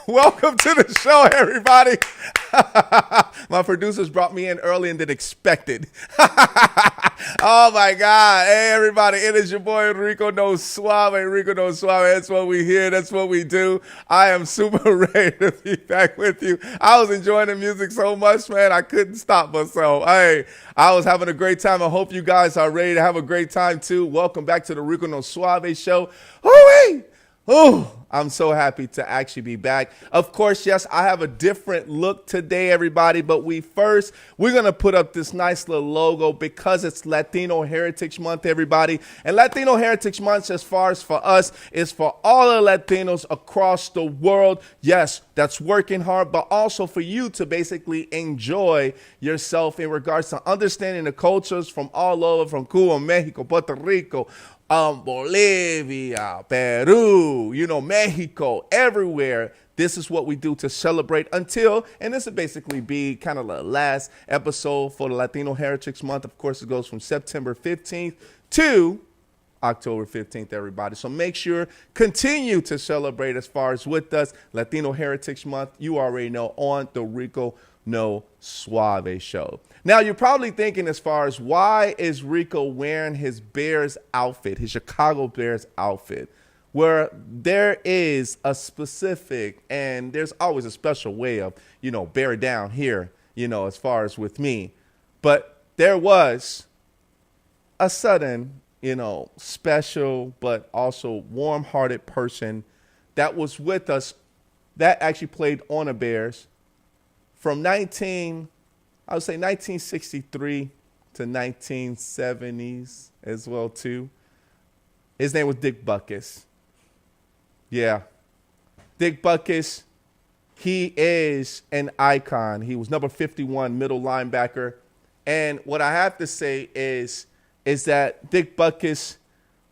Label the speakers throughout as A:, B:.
A: Welcome to the show, everybody. My producers brought me in earlier than expected. Oh my God. Hey, everybody. It is your boy Rico No Suave. Rico No Suave. That's what we hear. That's what we do. I am super ready to be back with you. I was enjoying the music so much, man. I couldn't stop myself. Hey, I was having a great time. I hope you guys are ready to have a great time too. Welcome back to the Rico No Suave show. Hooray! Oh, I'm so happy to actually be back. Of course, yes, I have a different look today, everybody. But we're going to put up this nice little logo because it's Latino Heritage Month, everybody. And Latino Heritage Month, as far as for us, is for all the Latinos across the world. Yes, that's working hard, but also for you to basically enjoy yourself in regards to understanding the cultures from all over, from Cuba, Mexico, Puerto Rico, Bolivia, Peru, Mexico, everywhere. This is what we do to celebrate until, and this will basically be kind of the last episode for the Latino Heritage Month. Of course, it goes from September 15th to October 15th, everybody. So make sure, continue to celebrate as far as with us, Latino Heritage Month. You already know on the Rico No Suave show. Now, you're probably thinking as far as why is Rico wearing his Bears outfit, his Chicago Bears outfit, where there is a specific and there's always a special way of, bear down here, as far as with me. But there was a sudden, special but also warm-hearted person that was with us that actually played on the Bears from I would say 1963 to 1970s as well too. His name was Dick Butkus. Yeah. Dick Butkus, he is an icon. He was number 51 middle linebacker. And what I have to say is that Dick Butkus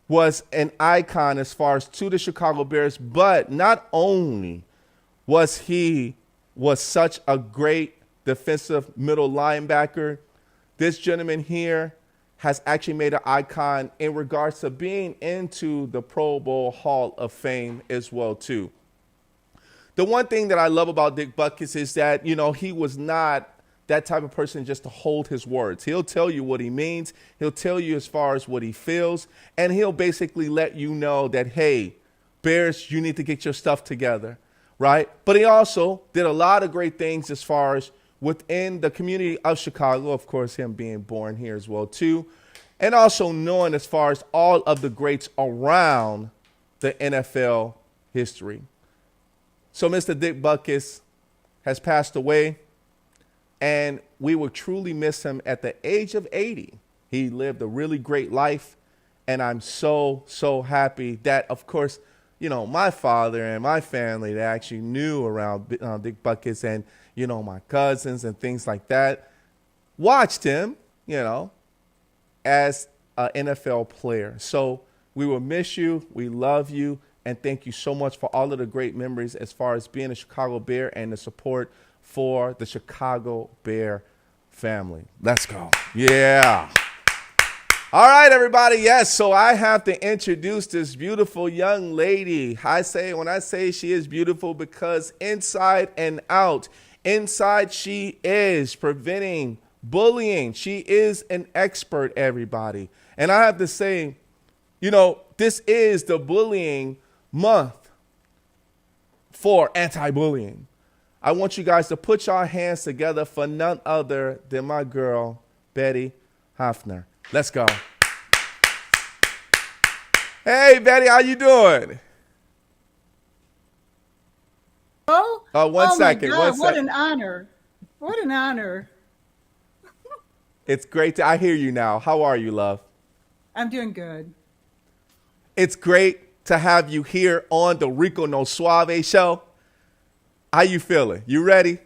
A: was an icon as far as to the Chicago Bears, but not only was such a great defensive middle linebacker, this gentleman here has actually made an icon in regards to being into the Pro Bowl Hall of Fame as well too. The one thing that I love about Dick Butkus is that, he was not that type of person just to hold his words. He'll tell you what he means. He'll tell you as far as what he feels. And he'll basically let you know that, hey, Bears, you need to get your stuff together, right? But he also did a lot of great things as far as within the community of Chicago, of course, him being born here as well, too. And also knowing as far as all of the greats around the NFL history. So Mr. Dick Butkus has passed away, and we will truly miss him at the age of 80. He lived a really great life, and I'm so, so happy that, of course, my father and my family that actually knew around Dick Butkus and, my cousins and things like that, watched him, as an NFL player. So we will miss you. We love you. And thank you so much for all of the great memories as far as being a Chicago Bear and the support for the Chicago Bear family. Let's go. Yeah. All right, everybody. Yes, so I have to introduce this beautiful young lady. When I say she is beautiful because inside and out, inside she is preventing bullying. She is an expert, everybody. And I have to say, this is the bullying month for anti-bullying. I want you guys to put your hands together for none other than my girl, Betty Hoeffner. Let's go. Hey, Betty, how you doing?
B: Oh,
A: One second.
B: My God, what an honor. What an honor.
A: It's great I hear you now. How are you, love?
B: I'm doing good.
A: It's great to have you here on the Rico No Suave show. How you feeling? You ready?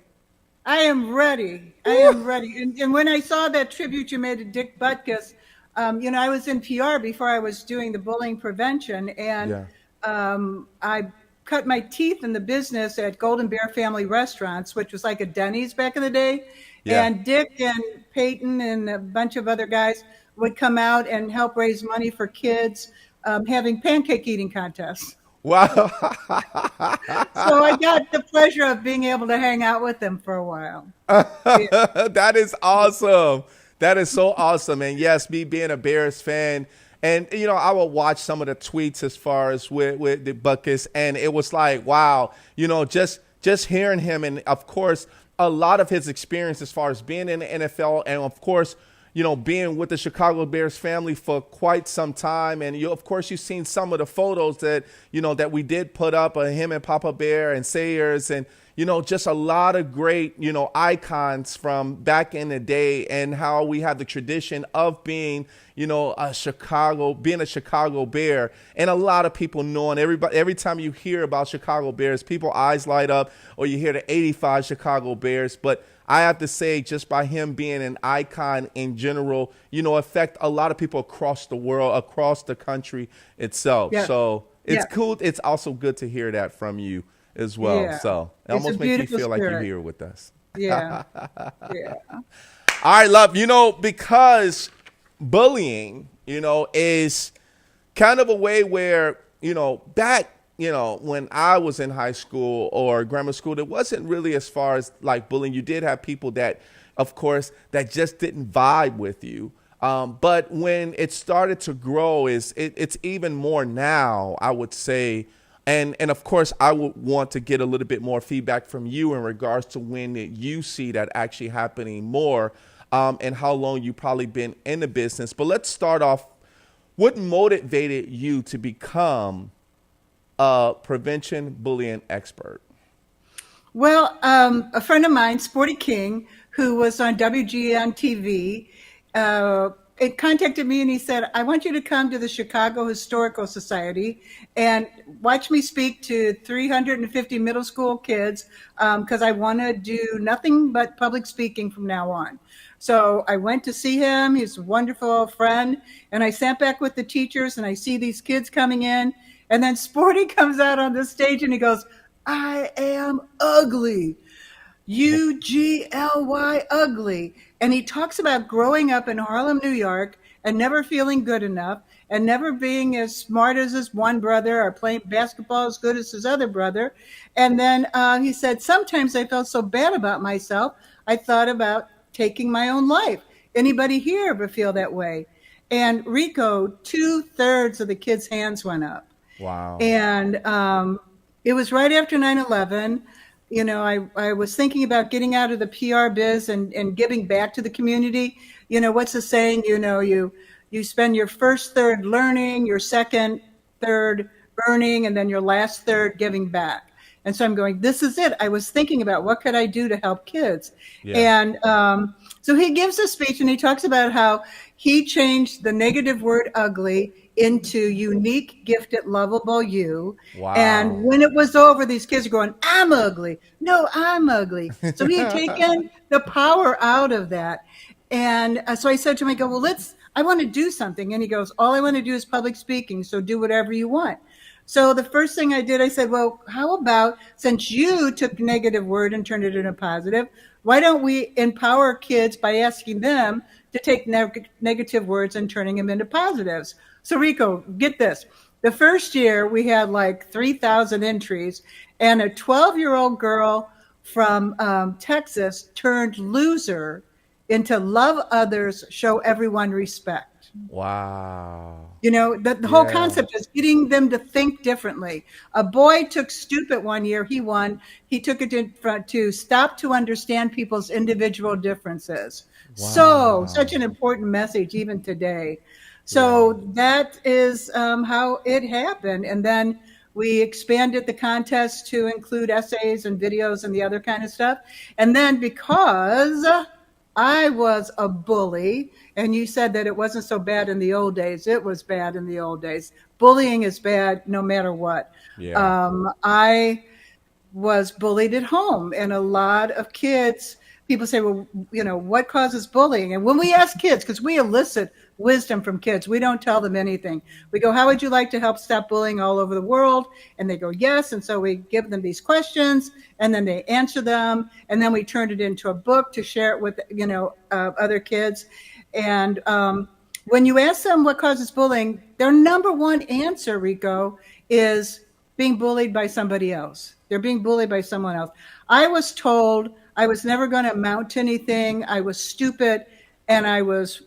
B: I am ready. I am ready. And when I saw that tribute you made to Dick Butkus, I was in PR before I was doing the bullying prevention, and I cut my teeth in the business at Golden Bear Family Restaurants, which was like a Denny's back in the day. Yeah. And Dick and Peyton and a bunch of other guys would come out and help raise money for kids having pancake eating contests.
A: Wow.
B: So I got the pleasure of being able to hang out with them for a while.
A: Yeah. That is awesome. That is so awesome. And yes, me being a Bears fan, and, I will watch some of the tweets as far as with the Butkus, and it was like, wow, just hearing him, and of course, a lot of his experience as far as being in the NFL, and of course, being with the Chicago Bears family for quite some time. And of course, you've seen some of the photos that, that we did put up of him and Papa Bear and Sayers, and, just a lot of great, icons from back in the day, and how we have the tradition of being, a Chicago Bear. And a lot of people knowing every time you hear about Chicago Bears, people's eyes light up, or you hear the 85 Chicago Bears. But I have to say, just by him being an icon in general, affect a lot of people across the world, across the country itself. Yeah. So it's cool. It's also good to hear that from you as well. Yeah. So it almost makes me feel like you're here with us.
B: Yeah. Yeah.
A: All right, love. Because bullying, is kind of a way where, back, when I was in high school or grammar school, it wasn't really as far as like bullying. You did have people that, of course, that just didn't vibe with you. But when it started to grow, it's even more now, I would say. And of course, I would want to get a little bit more feedback from you in regards to when you see that actually happening more. and how long you probably been in the business. But let's start off. What motivated you to become a prevention bullying expert?
B: Well, a friend of mine, Sporty King, who was on WGN TV, it contacted me and he said, I want you to come to the Chicago Historical Society and watch me speak to 350 middle school kids because I want to do nothing but public speaking from now on. So I went to see him. He's a wonderful friend. And I sat back with the teachers and I see these kids coming in. And then Sporty comes out on the stage and he goes, I am ugly. U.G.L.Y. ugly. And he talks about growing up in Harlem, New York, and never feeling good enough, and never being as smart as his one brother or playing basketball as good as his other brother. And then he said, sometimes I felt so bad about myself, I thought about taking my own life. Anybody here ever feel that way? And Rico, 2/3 of the kids' hands went up.
A: Wow.
B: And it was right after 9/11. You know, I was thinking about getting out of the PR biz and giving back to the community. You know, what's the saying? You know, you spend your first third learning, your second third earning, and then your last third giving back. And so I'm going, this is it. I was thinking about what could I do to help kids. Yeah. And so he gives a speech and he talks about how he changed the negative word ugly into unique, gifted, lovable you. Wow. And when it was over, these kids are going, I'm ugly. No, I'm ugly. So he had taken the power out of that. And so I said to him, I go, well, I want to do something. And he goes, all I want to do is public speaking. So do whatever you want. So the first thing I did, I said, well, how about, since you took negative word and turned it into positive, why don't we empower kids by asking them to take negative words and turning them into positives? So Rico, get this. The first year we had like 3,000 entries, and a 12-year-old girl from Texas turned loser into love others, show everyone respect.
A: Wow.
B: You know, the whole concept is getting them to think differently. A boy took stupid one year. He won. He took it to stop to understand people's individual differences. Wow. So such an important message even today. So that is how it happened. And then we expanded the contest to include essays and videos and the other kind of stuff. And then because I was a bully, and you said that it wasn't so bad in the old days. It was bad in the old days. Bullying is bad no matter what. Yeah. I was bullied at home, and a lot of kids, people say, well, you know, what causes bullying? And when we ask kids, because we elicit wisdom from kids, we don't tell them anything. We go, how would you like to help stop bullying all over the world? And they go, yes. And so we give them these questions, and then they answer them, and then we turn it into a book to share it with, you know, other kids. And when you ask them what causes bullying, their number one answer, Rico, is being bullied by somebody else. They're being bullied by someone else. I was told I was never going to amount to anything. I was stupid, and I was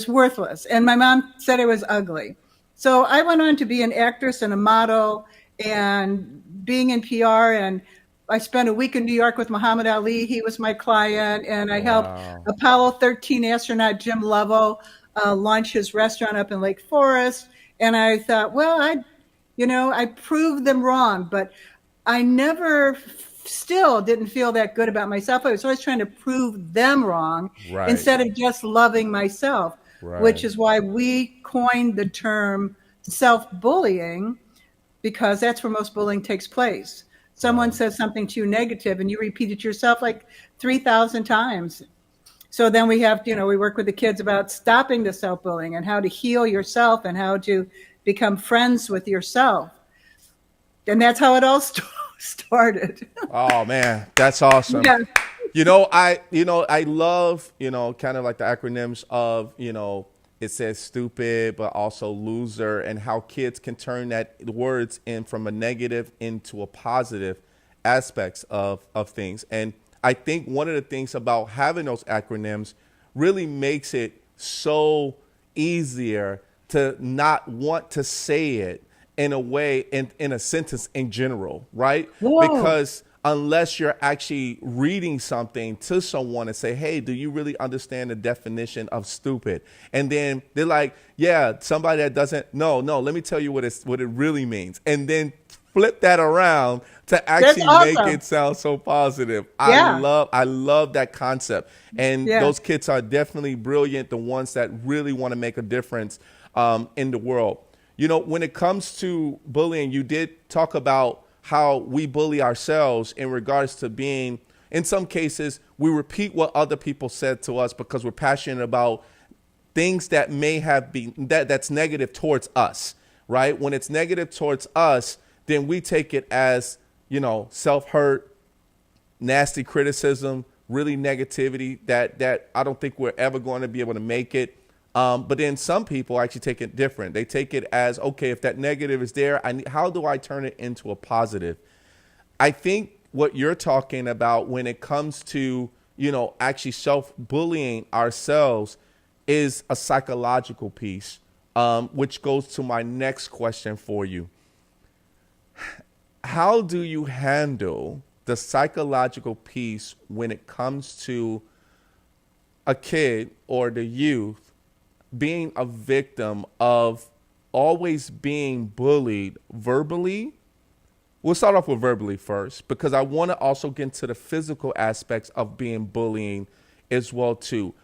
B: worthless. And my mom said I was ugly. So I went on to be an actress and a model and being in PR. And I spent a week in New York with Muhammad Ali. He was my client. And I helped Apollo 13 astronaut Jim Lovell launch his restaurant up in Lake Forest. And I thought, well, I proved them wrong, but I never still didn't feel that good about myself. I was always trying to prove them wrong instead of just loving myself, which is why we coined the term self-bullying, because that's where most bullying takes place. Someone says something to you negative and you repeat it yourself like 3,000 times. So then we have, we work with the kids about stopping the self-bullying and how to heal yourself and how to become friends with yourself. And that's how it all started.
A: Oh man, that's awesome. Yeah. I love, kind of like the acronyms of, it says stupid, but also loser, and how kids can turn that words in from a negative into a positive aspects of things. And I think one of the things about having those acronyms really makes it so easier to not want to say it in a way, in a sentence in general, right? Whoa. Because unless you're actually reading something to someone and say, hey, do you really understand the definition of stupid? And then they're like, yeah, somebody that doesn't, no, let me tell you what it really means. And then flip that around to
B: That's
A: actually make
B: awesome.
A: it sound so positive.
B: Yeah.
A: I love that concept. And
B: Yeah.
A: those kids are definitely brilliant, the ones that really want to make a difference in the world. You know, when it comes to bullying, you did talk about how we bully ourselves in regards to being, in some cases, we repeat what other people said to us because we're passionate about things that may have been that's negative towards us, right? When it's negative towards us, then we take it as, you know, self-hurt, nasty criticism, really negativity that I don't think we're ever going to be able to make it. But then some people actually take it different. They take it as, okay, if that negative is there, how do I turn it into a positive? I think what you're talking about when it comes to, you know, actually self-bullying ourselves is a psychological piece, which goes to my next question for you. How do you handle the psychological piece when it comes to a kid or the youth being a victim of always being bullied verbally? We'll start off with verbally first, because I want to also get into the physical aspects of being bullying as well too.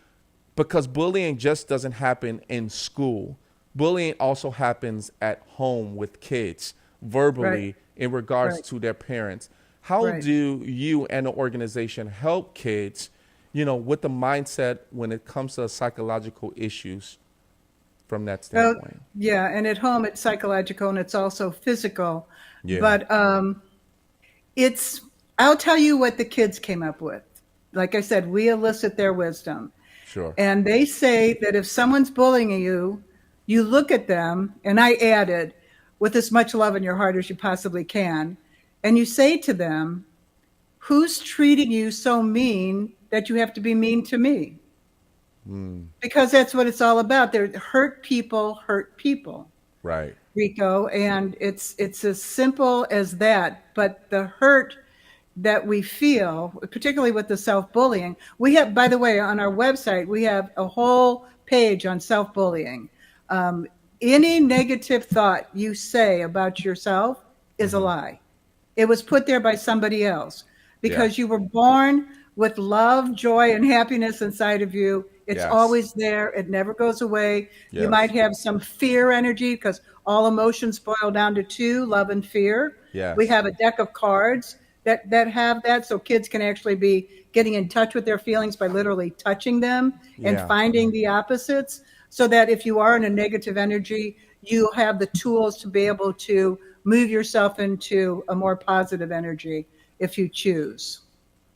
A: Because bullying just doesn't happen in school. Bullying also happens at home with kids verbally
B: Right.
A: in regards
B: Right.
A: to their parents. How
B: Right.
A: do you and the organization help kids, you know, with the mindset when it comes to psychological issues from that
B: Well,
A: standpoint?
B: yeah, and at home it's psychological and it's also physical.
A: Yeah,
B: But it's, I'll tell you what the kids came up with. Like I said, we elicit their wisdom.
A: sure.
B: And they say that if someone's bullying you, you look at them, and I added, with as much love in your heart as you possibly can, and you say to them, who's treating you so mean that you have to be mean to me? Because that's what it's all about. They're hurt people,
A: Right.
B: Rico, and it's as simple as that. But the hurt that we feel, particularly with the self-bullying, we have, by the way, on our website, we have a whole page on self-bullying. Um, any negative thought you say about yourself is a lie. It was put there by somebody else
A: Yeah.
B: because you were born with love, joy, and happiness inside of you. It's
A: Yes.
B: always there. It never goes away. You might
A: Yes.
B: have some fear energy because all emotions boil down to two, love and fear. We
A: Yes.
B: have a deck of cards that have that, so kids can actually be getting in touch with their feelings by literally touching them and
A: Yeah.
B: finding the opposites, so that if you are in a negative energy, you have the tools to be able to move yourself into a more positive energy if you choose.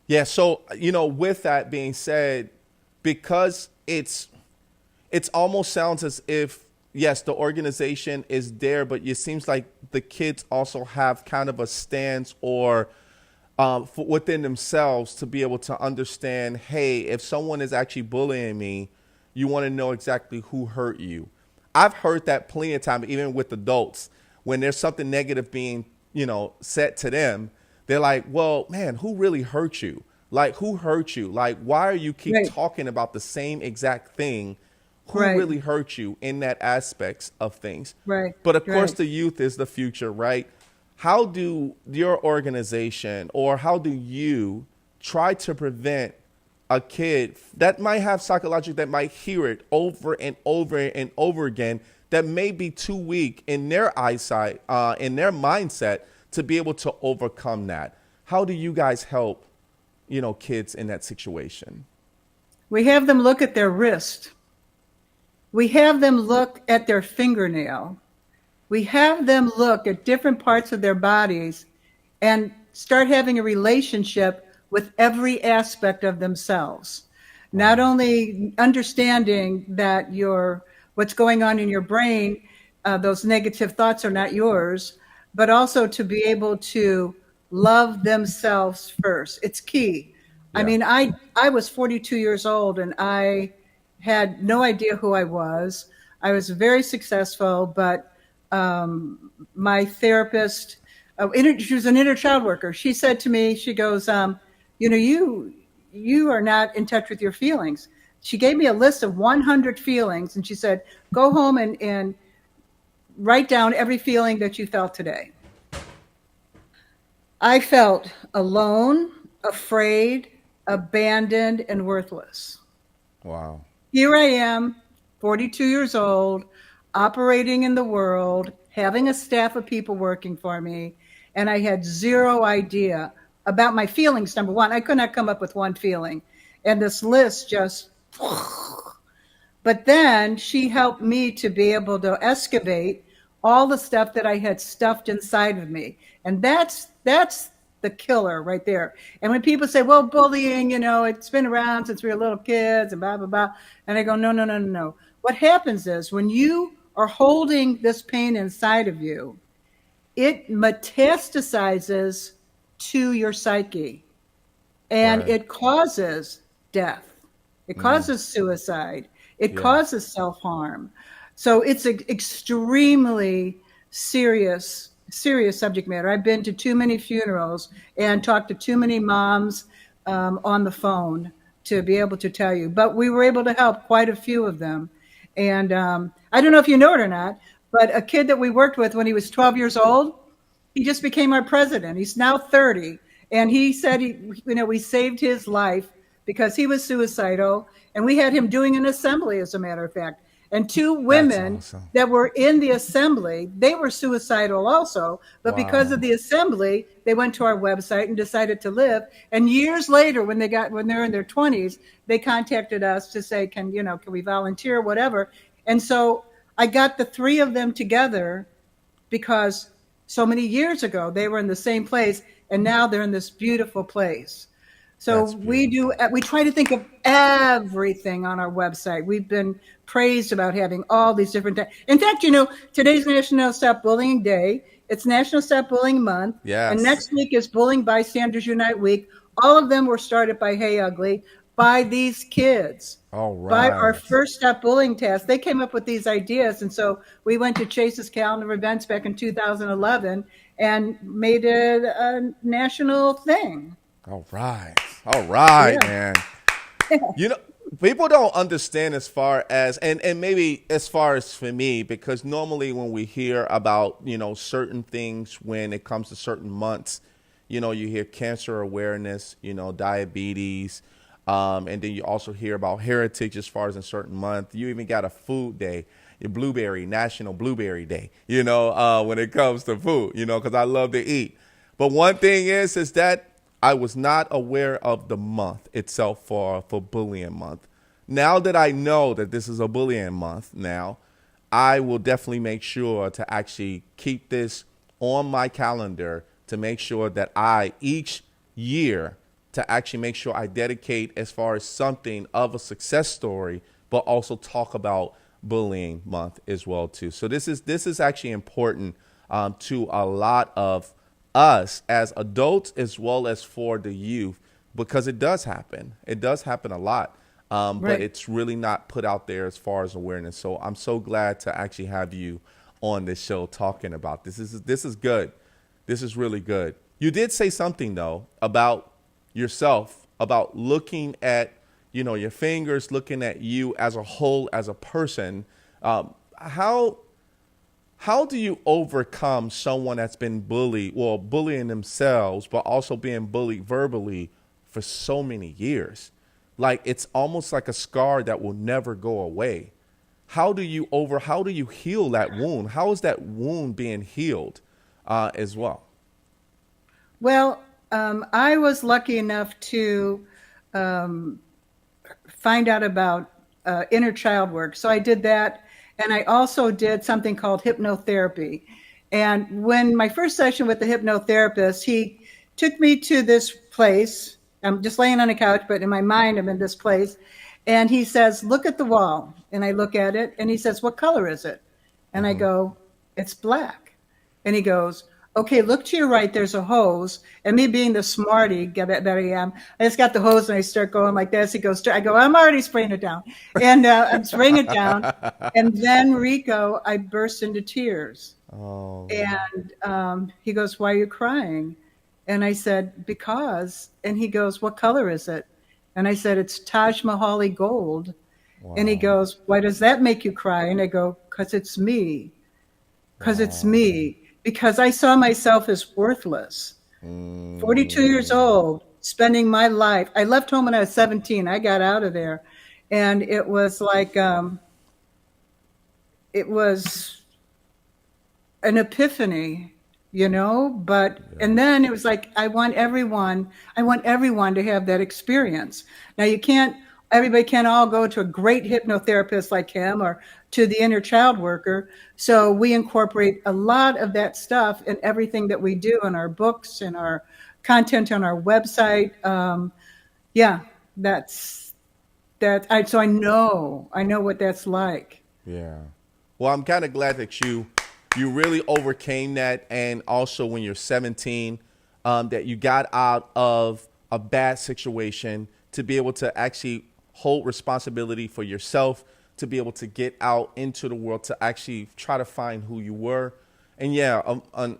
A: Yeah. So, you know, with that being said, because it's almost sounds as if, yes, the organization is there, but it seems like the kids also have kind of a stance or within themselves to be able to understand, hey, if someone is actually bullying me, you want to know exactly who hurt you. I've heard that plenty of times, even with adults, when there's something negative being, you know, said to them, they're like, well, man, who really hurt you? Like, who hurt you? Like, why are you keep
B: Right,
A: talking about the same exact thing? Who
B: right,
A: really hurt you in that aspects of things?
B: right,
A: But of course,
B: right.
A: the youth is the future, right? How do your organization or how do you try to prevent a kid that might have psychological, that might hear it over and over and over again, that may be too weak in their eyesight, in their mindset to be able to overcome that? How do you guys help, you know, kids in that situation?
B: We have them look at their wrist. We have them look at their fingernail. We have them look at different parts of their bodies and start having a relationship with every aspect of themselves. Not
A: Wow.
B: only understanding that what's going on in your brain, those negative thoughts are not yours, but also to be able to love themselves first. It's key. I
A: Yeah.
B: mean, I was 42 years old and I had no idea who I was. I was very successful, but my therapist she was an inner child worker. She said to me, she goes, you are not in touch with your feelings. She gave me a list of 100 feelings, and she said, go home and write down every feeling that you felt today. I felt alone, afraid, abandoned, and worthless.
A: Wow.
B: Here I am, 42 years old, operating in the world, having a staff of people working for me, and I had zero idea about my feelings. Number one, I could not come up with one feeling. And this list just, but then she helped me to be able to excavate all the stuff that I had stuffed inside of me. And that's the killer right there. And when people say, well, bullying, it's been around since we were little kids and blah, blah, blah. And I go, no. What happens is when you are holding this pain inside of you, it metastasizes to your psyche, and it causes death. It causes suicide. It causes self-harm. So it's an extremely serious subject matter. I've been to too many funerals and talked to too many moms on the phone to be able to tell you. But we were able to help quite a few of them. And I don't know if you know it or not, but a kid that we worked with when he was 12 years old, he just became our president. He's now 30. And he said, we saved his life because he was suicidal. And we had him doing an assembly, as a matter of fact. And two women that were in the assembly, they were suicidal also. But because of the assembly, they went to our website and decided to live. And years later, when they're in their 20s, they contacted us to say, can we volunteer, whatever. And so I got the three of them together because so many years ago, they were in the same place. And now they're in this beautiful place. So we try to think of everything on our website. We've been praised about having all these different. In fact, today's National Stop Bullying Day. It's National Stop Bullying Month.
A: Yes.
B: And next week is Bullying Bystanders Unite Week. All of them were started by Hey U.G.L.Y, by these kids.
A: All right.
B: By our first Stop Bullying task. They came up with these ideas. And so we went to Chase's calendar of events back in 2011 and made it a national thing.
A: All right, man. People don't understand as far as, and maybe as far as for me, because normally when we hear about, certain things when it comes to certain months, you hear cancer awareness, diabetes, and then you also hear about heritage as far as in certain month. You even got a food day, your National Blueberry Day, when it comes to food, because I love to eat. But one thing is that I was not aware of the month itself for bullying month. Now that I know that this is a bullying month now, I will definitely make sure to actually keep this on my calendar to make sure that each year, to actually make sure I dedicate as far as something of a success story, but also talk about bullying month as well too. So this is actually important to a lot of us as adults as well as for the youth, because it does happen. It does happen a lot, but it's really not put out there as far as awareness. So I'm so glad to actually have you on this show talking about this. This is good. This is really good. You did say something though about yourself, about looking at your fingers, looking at you as a whole, as a person. How do you overcome someone that's been bullying themselves, but also being bullied verbally for so many years? Like, it's almost like a scar that will never go away. How do you heal that wound? How is that wound being healed as well?
B: Well, I was lucky enough to find out about inner child work. So I did that. And I also did something called hypnotherapy. And when my first session with the hypnotherapist, he took me to this place. I'm just laying on a couch, but in my mind, I'm in this place. And he says, look at the wall. And I look at it. And he says, what color is it? And I go, it's black. And he goes, okay, look to your right, there's a hose. And me being the smarty that I am, I just got the hose and I start going like this. He goes, I go, I'm already spraying it down. And I'm spraying it down. And then, Rico, I burst into tears.
A: Oh,
B: And he goes, "Why are you crying?" And I said, "Because." And he goes, "What color is it?" And I said, "It's Taj Mahali gold." And he
A: wow.
B: goes, "Why does that make you cry?" And I go, "Because it's me. Because it's
A: Wow.
B: me. Because I saw myself as worthless. 42 years
A: Mm,
B: old, spending my life. I left home when I was 17. I got out of there. And it was like, it was an epiphany, but,
A: yeah.
B: and then it was like, I want everyone to have that experience. Now everybody can't all go to a great hypnotherapist like him or to the inner child worker. So we incorporate a lot of that stuff in everything that we do in our books and our content on our website. Yeah, that's that. So I know what that's like.
A: Yeah. Well, I'm kind of glad that you really overcame that, and also when you're 17, that you got out of a bad situation to be able to actually hold responsibility for yourself, to be able to get out into the world to actually try to find who you were. And yeah,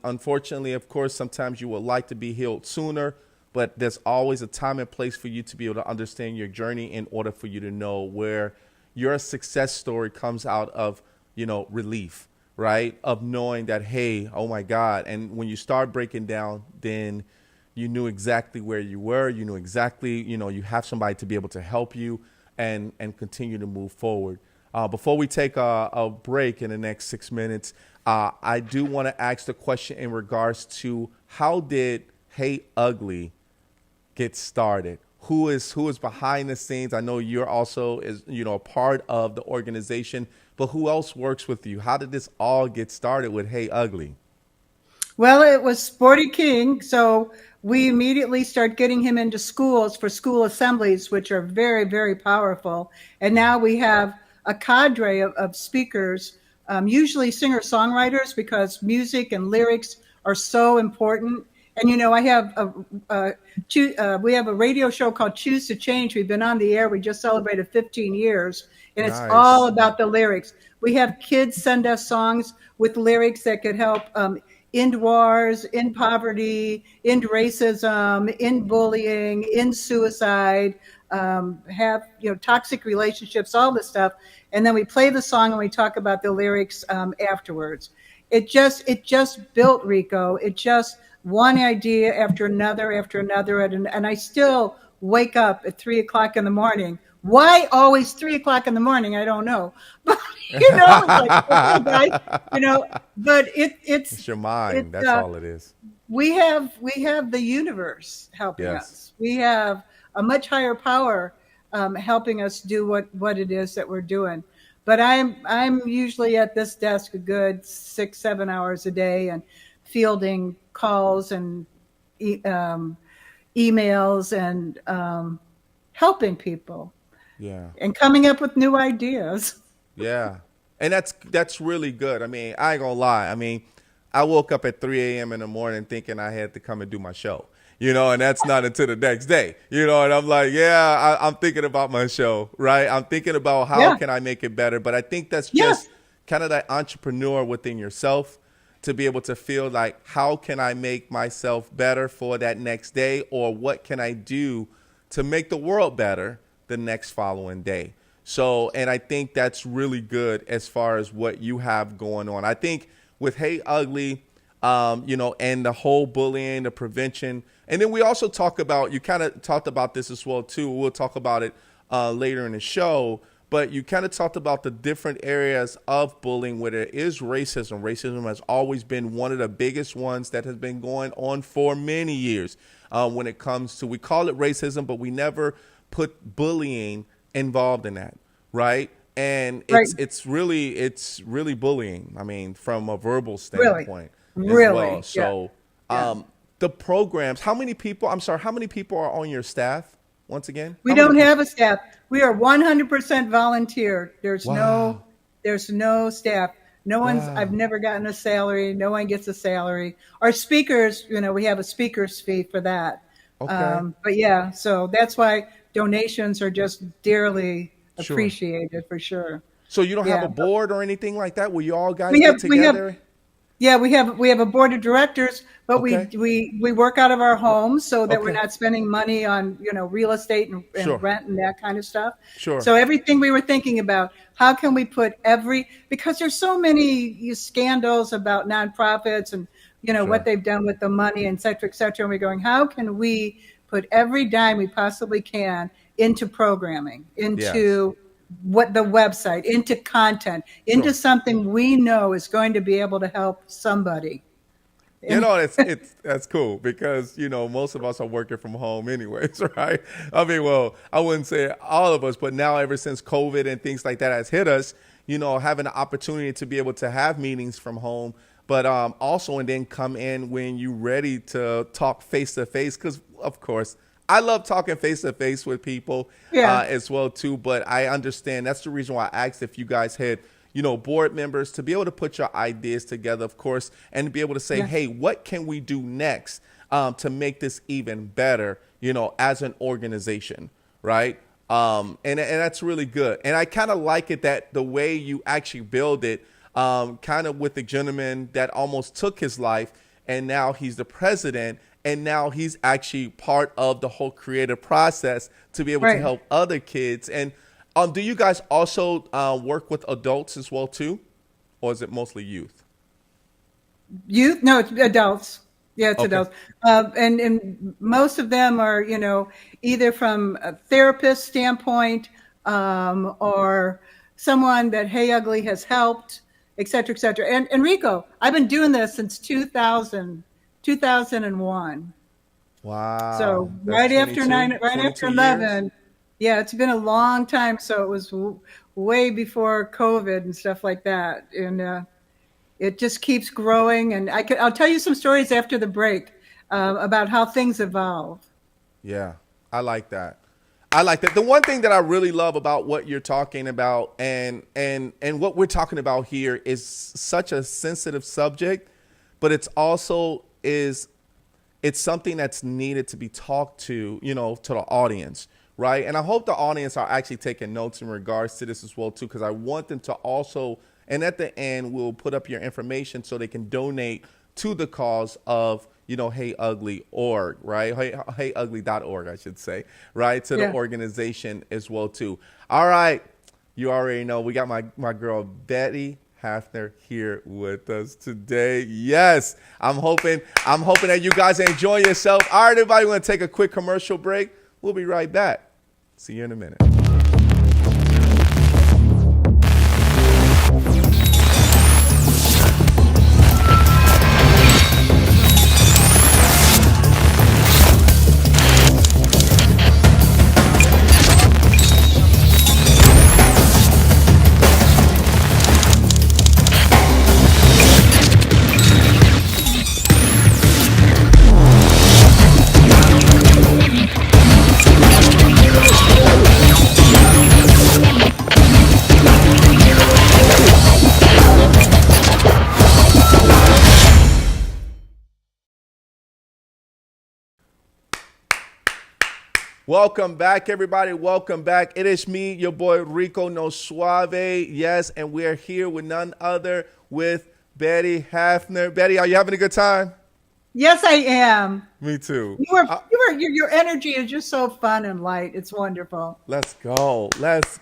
A: unfortunately, of course, sometimes you would like to be healed sooner, but there's always a time and place for you to be able to understand your journey in order for you to know where your success story comes out of, relief, right? Of knowing that, hey, oh my God. And when you start breaking down, then you knew exactly where you were. You knew exactly, you have somebody to be able to help you and continue to move forward. Before we take a break in the next 6 minutes, I do want to ask the question in regards to how did Hey Ugly get started? Who is behind the scenes? I know you're also a part of the organization, but who else works with you? How did this all get started with Hey Ugly?
B: Well, it was Sporty King, so we immediately start getting him into schools for school assemblies, which are very, very powerful. And now we have a cadre of speakers, usually singer-songwriters, because music and lyrics are so important. And I have we have a radio show called Choose to Change. We've been on the air. We just celebrated 15 years, and it's all
A: Nice.
B: about the lyrics. We have kids send us songs with lyrics that could help end wars, end poverty, end racism, end bullying, end suicide, have toxic relationships, all this stuff, and then we play the song and we talk about the lyrics afterwards. It just built Rico. It just one idea after another, and I still wake up at 3 o'clock in the morning. Why always 3 o'clock in the morning? I don't know, but it's like, okay, guys, but
A: It's your mind.
B: it's
A: That's all it is.
B: we have the universe helping
A: Yes.
B: us. We have a much higher power helping us do what it is that we're doing. But I'm usually at this desk a good 6-7 hours a day and fielding calls and emails and helping people
A: Yeah.
B: and coming up with new ideas.
A: Yeah. And that's really good. I mean, I ain't gonna lie. I mean, I woke up at 3 a.m. in the morning thinking I had to come and do my show. And that's not until the next day. And I'm like, yeah, I'm thinking about my show, right? I'm thinking about how
B: Yeah,
A: can I make it better. But I think that's
B: yeah,
A: just kind of that entrepreneur within yourself to be able to feel like, how can I make myself better for that next day, or what can I do to make the world better the next following day. So, and I think that's really good as far as what you have going on. I think with Hey Ugly, and the whole bullying, the prevention, and then we also talk about, you kind of talked about this as well too. We'll talk about it later in the show, but you kind of talked about the different areas of bullying where there is racism. Racism has always been one of the biggest ones that has been going on for many years. When it comes to, we call it racism, but we never put bullying involved in that, right? And
B: right.
A: it's really bullying. I mean, from a verbal
B: Really,
A: standpoint as well.
B: really, yeah,
A: So,
B: yeah.
A: the programs. How many people? I'm sorry. How many people are on your staff? Once again,
B: We
A: how many
B: don't
A: people?
B: have a staff. We are 100% volunteer. There's no,
A: Wow,
B: there's no staff. I've
A: wow.
B: never gotten a salary. No one gets a salary. Our speakers, we have a speaker's fee for that.
A: Okay,
B: But yeah, so that's why donations are just dearly
A: sure.
B: appreciated for sure.
A: So you don't have
B: Yeah.
A: a board or anything like that where you all guys
B: We
A: get
B: have, we have,
A: together?
B: Yeah, we have a board of directors, but
A: Okay.
B: we work out of our homes so that we're
A: Okay.
B: not spending money on, real estate and
A: Sure.
B: rent and that kind of stuff.
A: Sure.
B: So everything we were thinking about, how can we put because there's so many scandals about nonprofits and,
A: Sure.
B: what they've done with the money, and et cetera. And we're going, how can we put every dime we possibly can into programming,
A: Yes.
B: into the website, into content, into
A: Sure.
B: something we know is going to be able to help somebody. And
A: That's cool because most of us are working from home anyways, right? I mean, well, I wouldn't say all of us, but now ever since COVID and things like that has hit us, having the opportunity to be able to have meetings from home, but also and then come in when you're ready to talk face to face, because of course I love talking face to face with people
B: yeah,
A: as well too. But I understand that's the reason why I asked if you guys had board members to be able to put your ideas together, of course, and to be able to say,
B: yeah,
A: hey, what can we do next to make this even better, as an organization, right? And that's really good. And I kind of like it that the way you actually build it, kind of with the gentleman that almost took his life, and now he's the president, and now he's actually part of the whole creative process to be able to
B: right.
A: help other kids. And do you guys also work with adults as well too, or is it mostly youth?
B: Youth? No, it's adults. Yeah, it's
A: Okay.
B: adults. And most of them are, either from a therapist standpoint, or someone that Hey U.G.L.Y has helped, et cetera, et cetera. And Enrico, I've been doing this since 2001. So
A: Wow, that's
B: right after
A: 22 years.
B: 11. Yeah, it's been a long time. So it was way before COVID and stuff like that. And it just keeps growing. And I'll tell you some stories after the break about how things evolve.
A: Yeah, I like that. I like that. The one thing that I really love about what you're talking about and what we're talking about here is such a sensitive subject, but it's something that's needed to be talked to, to the audience, right? And I hope the audience are actually taking notes in regards to this as well too, because I want them to also, and at the end, we'll put up your information so they can donate to the cause of, Hey U.G.L.Y org, right? HeyU.GLY.org, I should say, right? To the
B: Yeah.
A: organization as well too. All right, you already know we got my girl Betty Hoeffner here with us today. Yes, I'm hoping that you guys enjoy yourself. All right, everybody, we're going to take a quick commercial break. We'll be right back. See you in a minute. Welcome back, everybody. Welcome back. It is me, your boy Rico No Suave. Yes, and we're here with none other with Betty Hoeffner. Betty, are you having a good time?
B: Yes, I am.
A: Me too.
B: Your energy is just so fun and light. It's wonderful.
A: Let's go. Let's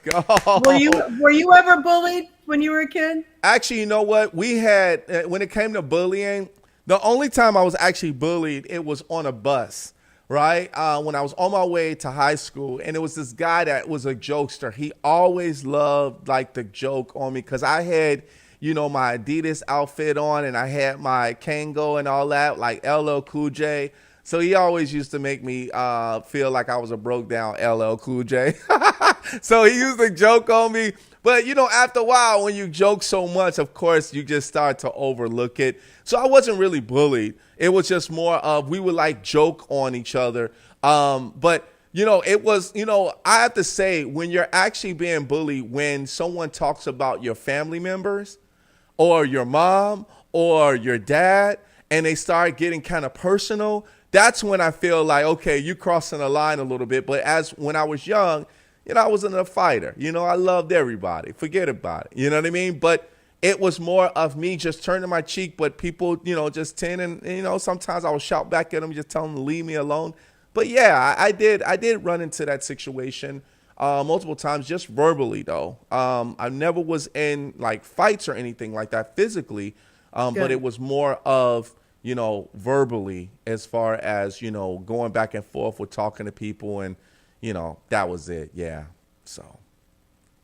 B: Were you
A: go.
B: were you ever bullied when you were a kid?
A: Actually, you know what? We had, when it came to bullying, the only time I was actually bullied, it was on a bus, right? When I was on my way to high school, and it was this guy that was a jokester. He always loved like the joke on me because I had, my Adidas outfit on and I had my Kango and all that, like LL Cool J. So he always used to make me feel like I was a broke down LL Cool J. So he used to joke on me. But, after a while, when you joke so much, of course, you just start to overlook it. So I wasn't really bullied. It was just more of we would like joke on each other. But, it was, I have to say, when you're actually being bullied, when someone talks about your family members or your mom or your dad, and they start getting kind of personal, that's when I feel like, okay, you crossing the line a little bit. But when I was young, I wasn't a fighter. I loved everybody. Forget about it. You know what I mean? But it was more of me just turning my cheek, but people, just tending, sometimes I would shout back at them, just tell them to leave me alone. But yeah, I did run into that situation multiple times, just verbally though. I never was in like fights or anything like that physically, but it was more of, verbally, as far as, going back and forth with talking to people, and, that was it. Yeah. So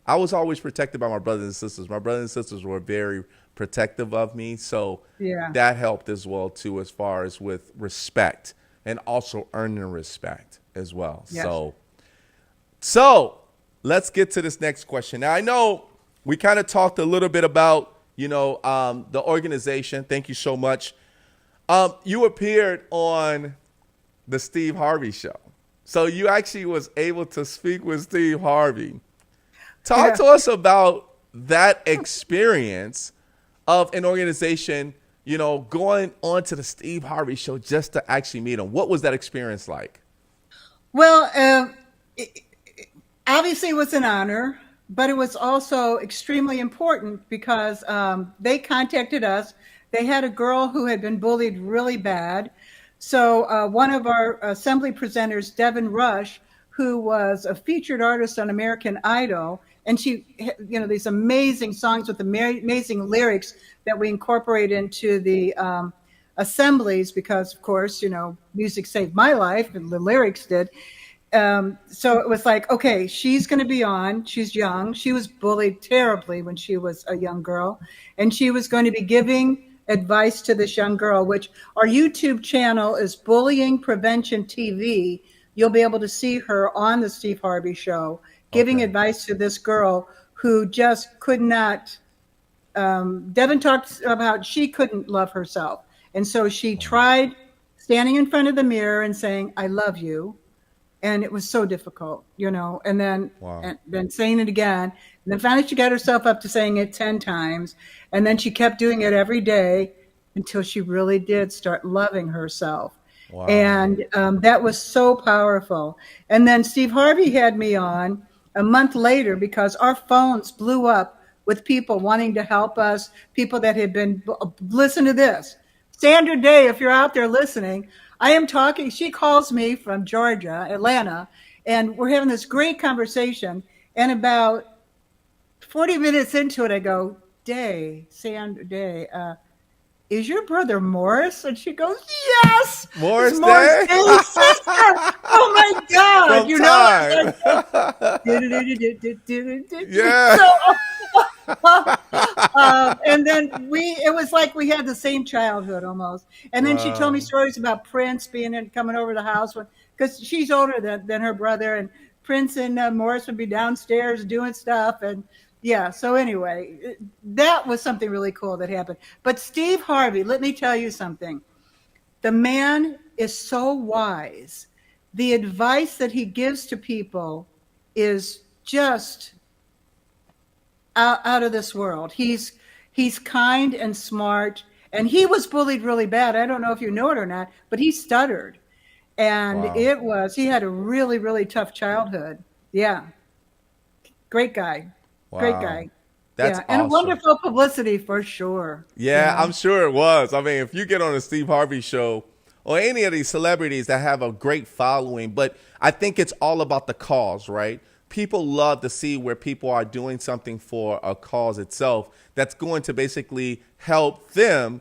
A: I was always protected by my brothers and sisters. My brothers and sisters were very protective of me. So that helped as well, too, as far as with respect and also earning respect as well. Yes. So let's get to this next question. Now, I know we kind of talked a little bit about, the organization. Thank you so much. You appeared on the Steve Harvey show. So you actually was able to speak with Steve Harvey. Talk to us about that experience of an organization, going on to the Steve Harvey show just to actually meet him. What was that experience like?
B: Well, obviously it was an honor, but it was also extremely important because they contacted us. They had a girl who had been bullied really bad. So one of our assembly presenters, Devin Rush, who was a featured artist on American Idol, and she, these amazing songs with amazing lyrics that we incorporate into the assemblies because, of course, music saved my life and the lyrics did. So it was like, okay, she's going to be on. She's young. She was bullied terribly when she was a young girl, and she was going to be giving advice to this young girl, which our YouTube channel is Bullying Prevention TV. You'll be able to see her on the Steve Harvey show giving advice to this girl who just could not. Devin talked about she couldn't love herself. And so she tried standing in front of the mirror and saying, I love you. And it was so difficult, and then and then saying it again. And then finally she got herself up to saying it 10 times. And then she kept doing it every day until she really did start loving herself. Wow. And that was so powerful. And then Steve Harvey had me on a month later because our phones blew up with people wanting to help us, people that had been, listen to this. Sandra Day, if you're out there listening, I am talking, she calls me from Georgia, Atlanta, and we're having this great conversation. And about 40 minutes into it, I go, Sandra Day, is your brother Morris? And she goes, yes!
A: Morris Day?
B: Day's sister! Oh my God!
A: Yeah.
B: And then it was like we had the same childhood almost. And then she told me stories about Prince coming over to the house because she's older than her brother, and Prince and Morris would be downstairs doing stuff. And so anyway, that was something really cool that happened. But Steve Harvey, let me tell you something. The man is so wise. The advice that he gives to people is just out of this world. He's kind and smart, and he was bullied really bad. I don't know if you know it or not, but he stuttered, and he had a really, really tough childhood. Yeah. Great guy. Wow. Great guy.
A: That's awesome.
B: And wonderful publicity for sure.
A: Yeah, I'm sure it was. I mean, if you get on a Steve Harvey show or any of these celebrities that have a great following, but I think it's all about the cause, right? People love to see where people are doing something for a cause itself that's going to basically help them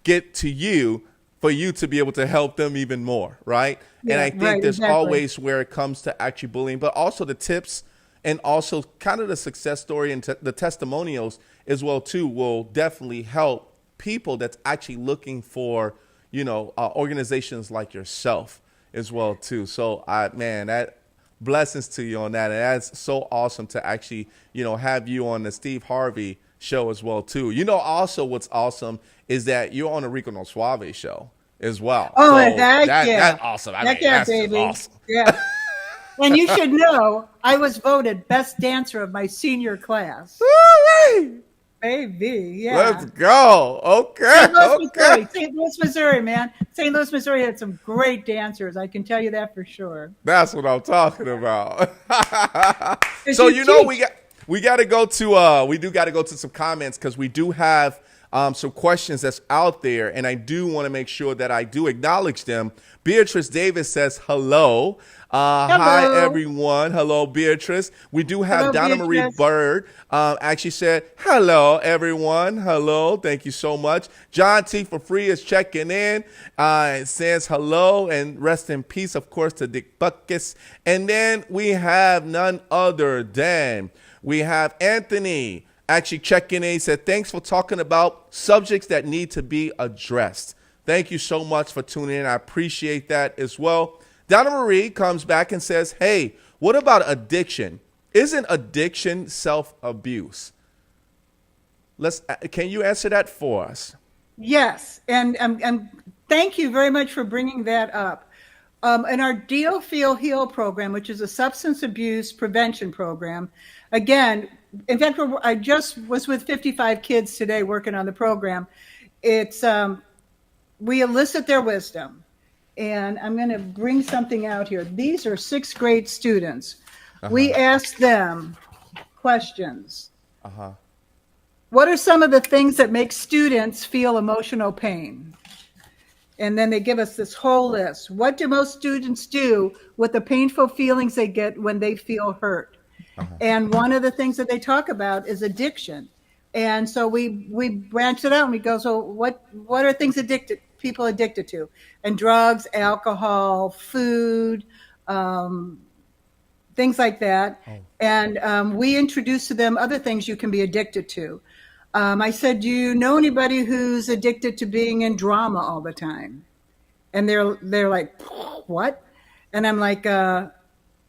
A: get to you for you to be able to help them even more, right? Yeah, and I think there's always where it comes to actually bullying, but also the tips and also kind of the success story and the testimonials as well, too, will definitely help people that's actually looking for, organizations like yourself as well, too. So, that blessings to you on that. And that's so awesome to actually, have you on the Steve Harvey show as well, too. Also what's awesome is that you're on the Rico No Suave show as well.
B: Oh, so that's
A: awesome.
B: That's baby. Awesome. Yeah. And you should know, I was voted best dancer of my senior class.
A: Woo-wee!
B: Baby, yeah.
A: Let's go. Okay.
B: St. Louis, Missouri, man. St. Louis, Missouri had some great dancers. I can tell you that for sure.
A: That's what I'm talking about.
B: So
A: we got to go to we do got to go to some comments because we do have some questions that's out there, and I do want to make sure that I do acknowledge them. Beatrice Davis says hello. Hi, everyone. Hello, Beatrice. We do have
B: Hello,
A: Donna Marie
B: Beatrice.
A: Bird actually said, hello, everyone. Hello. Thank you so much. John T. for free is checking in. It says hello and rest in peace, of course, to Dick Buckus. And then we have none other than we have Anthony actually checking in. He said, thanks for talking about subjects that need to be addressed. Thank you so much for tuning in. I appreciate that as well. Donna Marie comes back and says, hey, what about addiction? Isn't addiction self-abuse? Can you answer that for us?
B: Yes, and thank you very much for bringing that up. In our Deal, Feel, Heal program, which is a substance abuse prevention program, again, in fact, I just was with 55 kids today working on the program. It's we elicit their wisdom. And I'm going to bring something out here. These are 6th grade students. We ask them questions. What are some of the things that make students feel emotional pain? And then they give us this whole list. What do most students do with the painful feelings they get when they feel hurt? And one of the things that they talk about is addiction. And so we branch it out and we go, so what are things people addicted to? And drugs, alcohol, food, things like that. And we introduce to them other things you can be addicted to. I said, do you know anybody who's addicted to being in drama all the time? And they're like, what? And I'm like,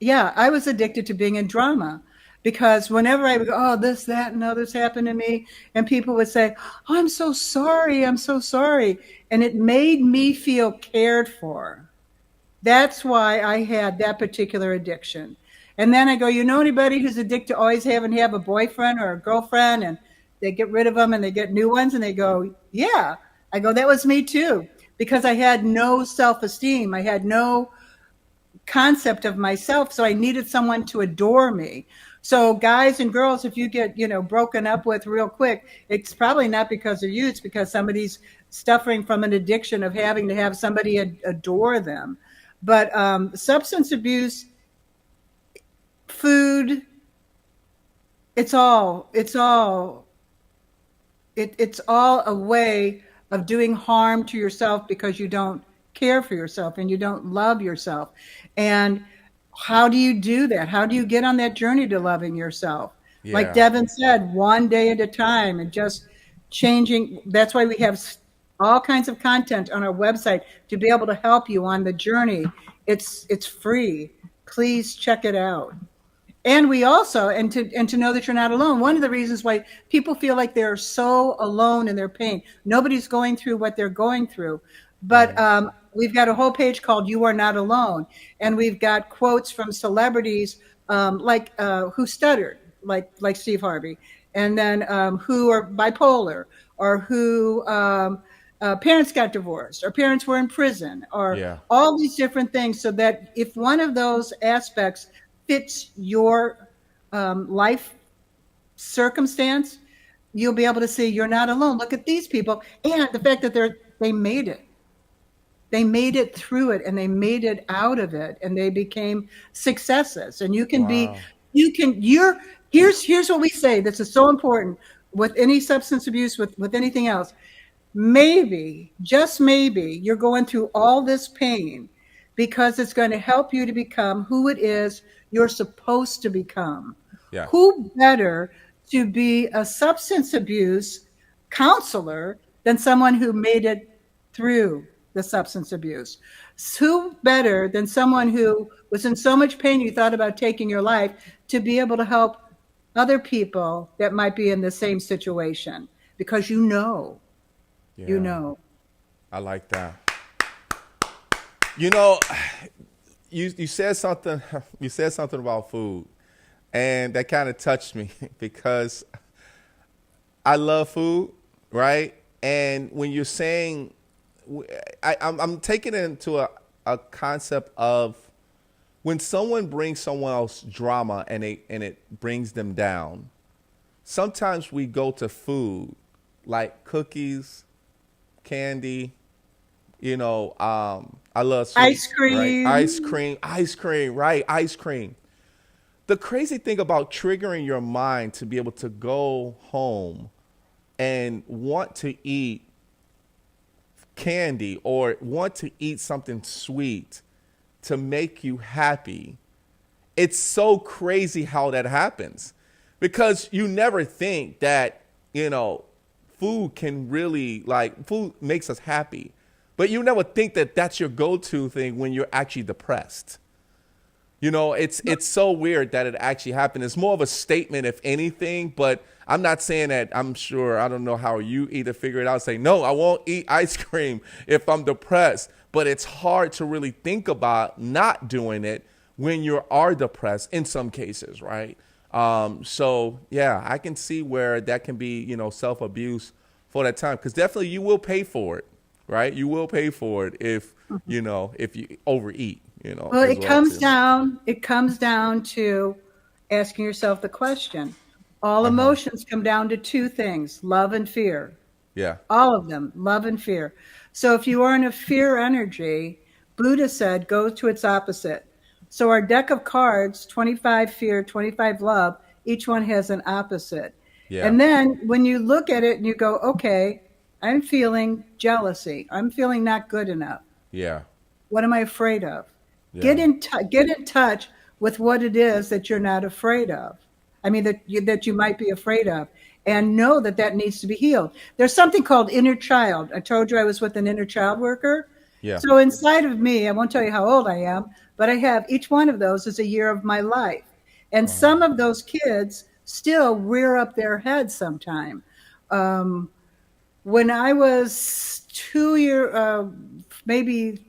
B: yeah, I was addicted to being in drama. Because whenever I would go, oh, this, that, and others happened to me, and people would say, oh, I'm so sorry, I'm so sorry. And it made me feel cared for. That's why I had that particular addiction. And then I go, you know anybody who's addicted to always having to have a boyfriend or a girlfriend, and they get rid of them and they get new ones, and they go, yeah. I go, that was me too, because I had no self-esteem. I had no concept of myself, so I needed someone to adore me. So guys and girls, if you get, broken up with real quick, it's probably not because of you. It's because somebody's suffering from an addiction of having to have somebody adore them. But substance abuse, food, it's all a way of doing harm to yourself because you don't care for yourself and you don't love yourself. And how do you do that? How do you get on that journey to loving yourself? Yeah. Like Devin said, one day at a time, and just changing. That's why we have all kinds of content on our website to be able to help you on the journey. It's free. Please check it out. And we also, and to know that you're not alone. One of the reasons why people feel like they're so alone in their pain, nobody's going through what they're going through. But we've got a whole page called You Are Not Alone. And we've got quotes from celebrities who stuttered, like Steve Harvey, and then who are bipolar, or who parents got divorced, or parents were in prison, or all these different things, so that if one of those aspects fits your life circumstance, you'll be able to see you're not alone. Look at these people, and the fact that they made it. They made it through it, and they made it out of it, and they became successes. And you can here's what we say. This is so important with any substance abuse, with anything else. Maybe, just maybe, you're going through all this pain because it's going to help you to become who it is you're supposed to become. Yeah. Who better to be a substance abuse counselor than someone who made it through the substance abuse? Who better than someone who was in so much pain you thought about taking your life to be able to help other people that might be in the same situation? Because you know.
A: I like that. You said something about food, and that kind of touched me because I love food, right? And when you're saying, I'm taking it into a concept of when someone brings someone else drama and it brings them down, sometimes we go to food like cookies, candy, I love
B: Ice
A: sweets, right?
B: cream.
A: Ice cream, right? Ice cream. The crazy thing about triggering your mind to be able to go home and want to eat candy or want to eat something sweet to make you happy, it's so crazy how that happens, because you never think that, food can really, like, food makes us happy, but you never think that that's your go-to thing when you're actually depressed. It's so weird that it actually happened. It's more of a statement, if anything, but I'm not saying that. I'm sure, I don't know how you either figure it out, say, no, I won't eat ice cream if I'm depressed. But it's hard to really think about not doing it when you are depressed in some cases, right? So, yeah, I can see where that can be, self-abuse for that time, because definitely you will pay for it, right? You will pay for it if you overeat,
B: Well,
A: as well too.
B: it comes down to asking yourself the question. All
A: Uh-huh.
B: emotions come down to two things, love and fear.
A: Yeah.
B: All of them, love and fear. So if you are in a fear energy, Buddha said, go to its opposite. So our deck of cards, 25 fear, 25 love, each one has an opposite.
A: Yeah.
B: And then when you look at it and you go, okay, I'm feeling jealousy. I'm feeling not good enough.
A: Yeah.
B: What am I afraid of?
A: Yeah.
B: Get in touch with what it is that you're not afraid of. I mean, that you might be afraid of, and know that that needs to be healed. There's something called inner child. I told you I was with an inner child worker.
A: Yeah.
B: So inside of me, I won't tell you how old I am, but I have each one of those is a year of my life. And
A: Wow.
B: some of those kids still rear up their heads sometime. Um, when I was maybe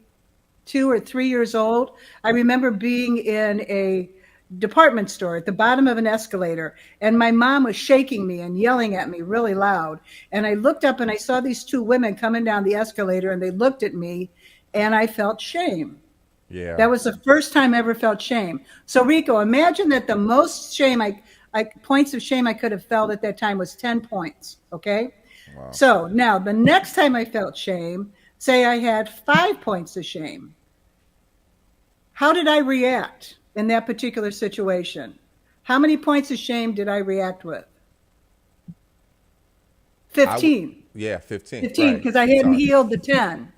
B: 2 or 3 years old, I remember being in a department store at the bottom of an escalator, and my mom was shaking me and yelling at me really loud. And I looked up and I saw these two women coming down the escalator, and they looked at me, and I felt shame.
A: Yeah.
B: That was the first time I ever felt shame. So Rico, imagine that the most shame points of shame I could have felt at that time was 10 points. Okay.
A: Wow.
B: So now the next time I felt shame, say I had 5 points of shame. How did I react in that particular situation? How many points of shame did I react with?
A: I would.
B: 15.
A: Yeah. 15.
B: 15,
A: Right.
B: because I
A: Two
B: hadn't
A: times.
B: healed the 10.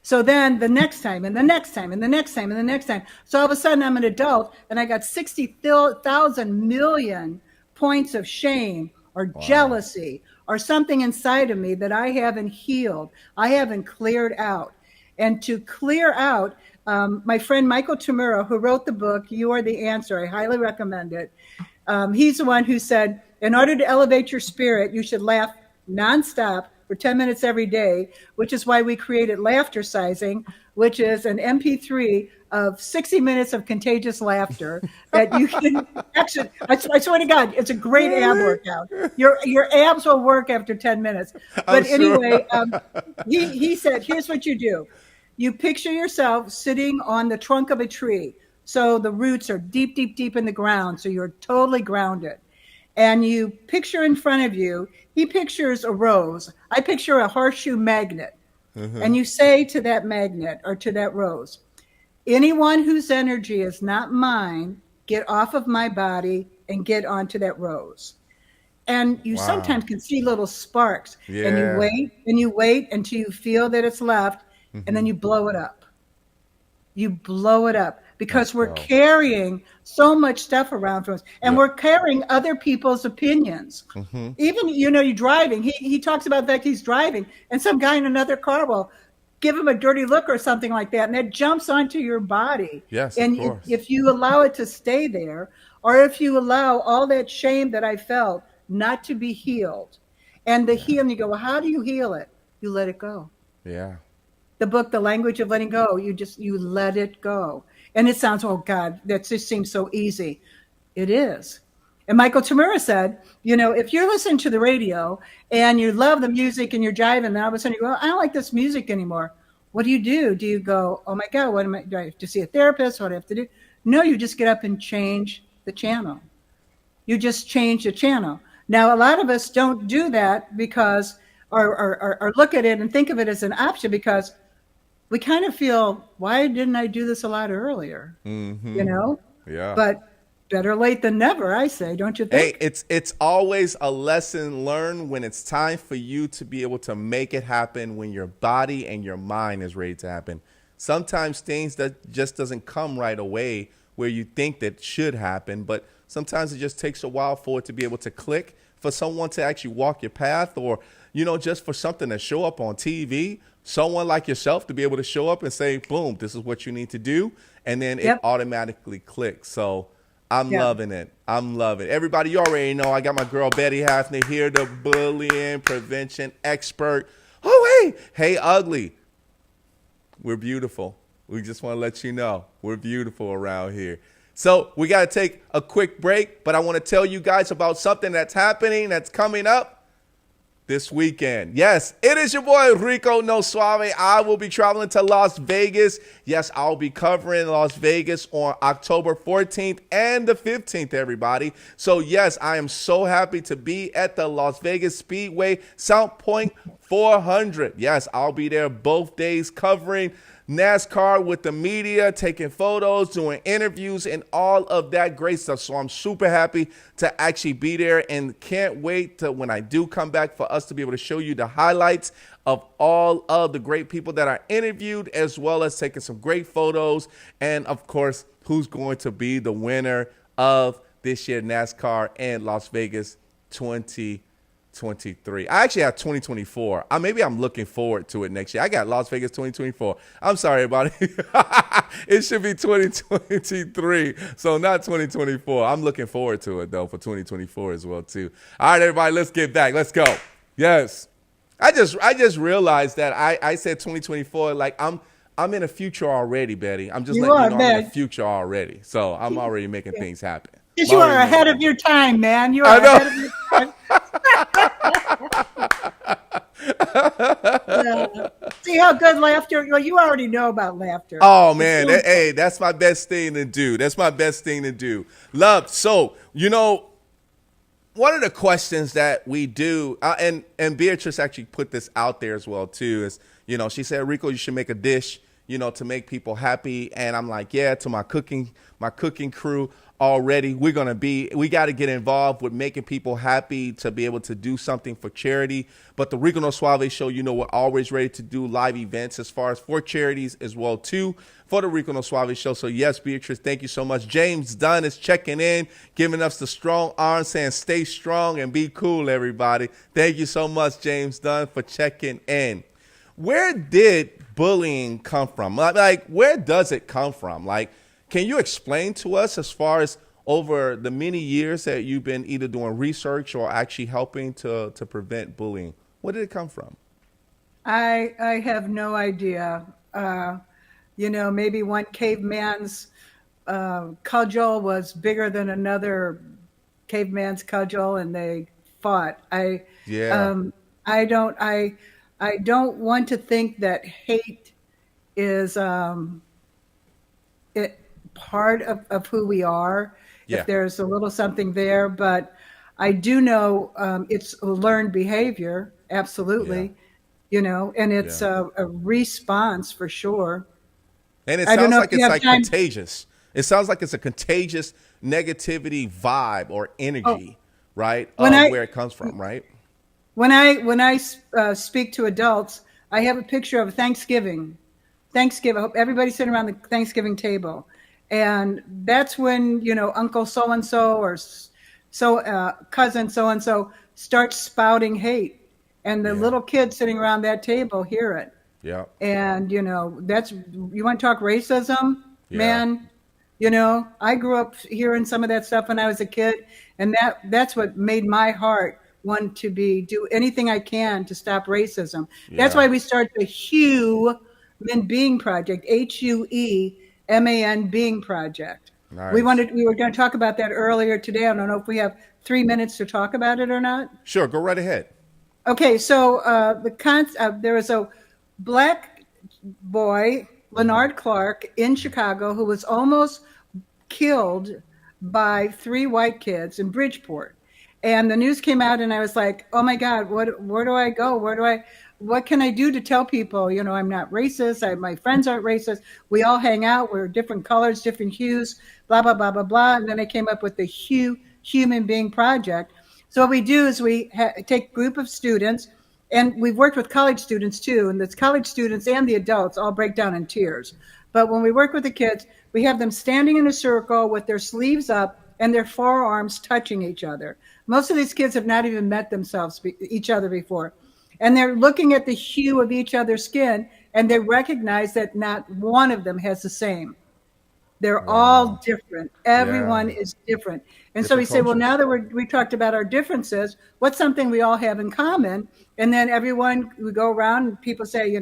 B: So then the next time, and the next time, and the next time, and the next time. So all of a sudden I'm an adult and I got 60,000 million points of shame or
A: Wow.
B: jealousy or something inside of me that I haven't healed. I haven't cleared out. And to clear out, my friend Michael Tamura, who wrote the book, You Are the Answer, I highly recommend it. He's the one who said, in order to elevate your spirit, you should laugh nonstop for 10 minutes every day, which is why we created Laughter Sizing, which is an MP3 of 60 minutes of contagious laughter that you can actually, I swear to God, it's a great ab
A: Really?
B: workout. Your abs will work after 10 minutes.
A: I'm
B: But
A: sure.
B: anyway, he said, here's what you do. You picture yourself sitting on the trunk of a tree. So the roots are deep, deep, deep in the ground. So you're totally grounded. And you picture in front of you, he pictures a rose. I picture a horseshoe magnet.
A: Mm-hmm.
B: And you say to that magnet or to that rose, anyone whose energy is not mine, get off of my body and get onto that rose. And you
A: Wow.
B: sometimes can see little sparks,
A: Yeah.
B: and you wait until you feel that it's left, and
A: Mm-hmm.
B: then you blow it up. You blow it up
A: Let's
B: because we're
A: go.
B: carrying so much stuff around from us, and
A: Yep.
B: we're carrying other people's opinions.
A: Mm-hmm.
B: Even, you're driving. He talks about the fact he's driving, and some guy in another car will give him a dirty look or something like that, and that jumps onto your body.
A: Yes, of
B: And
A: course.
B: if you allow it to stay there, or if you allow all that shame that I felt not to be healed, and the
A: Yeah.
B: healing, you go, well, how do you heal it? You let it go.
A: Yeah.
B: The book, The Language of Letting Go, you let it go. And it sounds, oh God, that just seems so easy. It is. And Michael Tamura said, if you're listening to the radio and you love the music and you're jiving, and all of a sudden you go, well, I don't like this music anymore. What do? Do you go, oh my God, what am I, do I have to see a therapist? What do I have to do? No, you just get up and change the channel. You just change the channel. Now, a lot of us don't do that because, or look at it and think of it as an option because we kind of feel, why didn't I do this a lot earlier? You know,
A: Yeah.
B: but better late than never, I say, don't you
A: Hey,
B: think?
A: it's always a lesson learned when it's time for you to be able to make it happen when your body and your mind is ready to happen. Sometimes things that just doesn't come right away where you think that should happen, but sometimes it just takes a while for it to be able to click, for someone to actually walk your path, or just for something to show up on TV, someone like yourself to be able to show up and say, boom, this is what you need to do, and then it
B: Yep.
A: automatically clicks. So I'm
B: Yeah.
A: loving it. I'm loving it. Everybody, you already know I got my girl Betty Hoeffner here, the bullying prevention expert. Oh, hey, hey, ugly. We're beautiful. We just want to let you know we're beautiful around here. So we got to take a quick break, but I want to tell you guys about something that's happening, that's coming up this weekend. Yes, it is your boy Rico No Suave. I will be traveling to Las Vegas. Yes, I'll be covering Las Vegas on October 14th and the 15th, everybody. So yes, I am so happy to be at the Las Vegas Speedway South Point 400. Yes, I'll be there both days covering NASCAR with the media, taking photos, doing interviews, and all of that great stuff. So I'm super happy to actually be there and can't wait to when I do come back for us to be able to show you the highlights of all of the great people that are interviewed, as well as taking some great photos. And of course, who's going to be the winner of this year NASCAR and Las Vegas 2023. I actually have 2024. Maybe I'm looking forward to it next year. I got Las Vegas 2024. I'm sorry, everybody. It should be 2023, so not 2024. I'm looking forward to it, though, for 2024 as well, too. All right, everybody, let's get back. Let's go. Yes. I just realized that I said 2024 like I'm in the future already, Betty. I'm just
B: You
A: letting you
B: are,
A: know I'm in
B: man.
A: the future already. So I'm already making things happen.
B: Yes,
A: I'm
B: you are
A: already
B: ahead
A: making
B: of your time, man. You
A: I
B: are
A: know.
B: ahead of your time. See how good laughter? Well, you already know about laughter.
A: Oh
B: It's
A: man,
B: so important.
A: hey, that's my best thing to do. That's my best thing to do. Love. So one of the questions that we do, and Beatrice actually put this out there as well too, is she said, Rico, you should make a dish, to make people happy. And I'm like, yeah, to my cooking crew already, we got to get involved with making people happy to be able to do something for charity. But the Rico No Suave show, we're always ready to do live events as far as for charities as well too for the Rico No Suave show. So yes, Beatrice, thank you so much. James Dunn is checking in, giving us the strong arm, saying stay strong and be cool, everybody. Thank you so much, James Dunn, for checking in. Where did bullying come from? Like, where does it come from? Like, can you explain to us as far as over the many years that you've been either doing research or actually helping to prevent bullying? Where did it come from?
B: I have no idea. Maybe one caveman's cudgel was bigger than another caveman's cudgel, and they fought.
A: Yeah,
B: Um, I don't want to think that hate is it part of who we are. If
A: yeah,
B: there's a little something there, but I do know it's a learned behavior,
A: yeah,
B: absolutely, and it's
A: yeah.
B: a response for sure.
A: And it
B: I don't
A: sounds
B: know if
A: like
B: you
A: it's
B: have
A: like
B: time.
A: contagious. It sounds like it's a contagious negativity vibe or
B: Oh,
A: energy, right?
B: when
A: Of
B: I
A: where it comes from, right?
B: when I speak to adults, I have a picture of Thanksgiving. Thanksgiving. I hope everybody's sitting around the Thanksgiving table, and that's when Uncle so and so or cousin so and so starts spouting hate, and the
A: Yeah,
B: little kids sitting around that table hear it.
A: yeah,
B: And that's, you want to talk racism,
A: yeah,
B: man. I grew up hearing some of that stuff when I was a kid, and that's what made my heart want to do anything I can to stop racism. That's
A: yeah.
B: why we started the Human Being Project, HUEMAN Being Project.
A: Nice.
B: We were going to talk about that earlier today. I don't know if we have 3 minutes to talk about it or not.
A: Sure, go right ahead.
B: Okay, so there was a black boy, Leonard Clark, in Chicago, who was almost killed by 3 white kids in Bridgeport. And the news came out, and I was like, oh my God, where do I go? What can I do to tell people, I'm not racist. My friends aren't racist. We all hang out. We're different colors, different hues, blah, blah, blah, blah, blah. And then I came up with the Human Being Project. So what we do is we take a group of students, and we've worked with college students too. And the college students and the adults all break down in tears. But when we work with the kids, we have them standing in a circle with their sleeves up and their forearms touching each other. Most of these kids have not even met each other before. And they're looking at the hue of each other's skin, and they recognize that not one of them has the same. They're all different. Everyone is different. And so we say, well, now that we talked about our differences, what's something we all have in common? And then we go around and people say,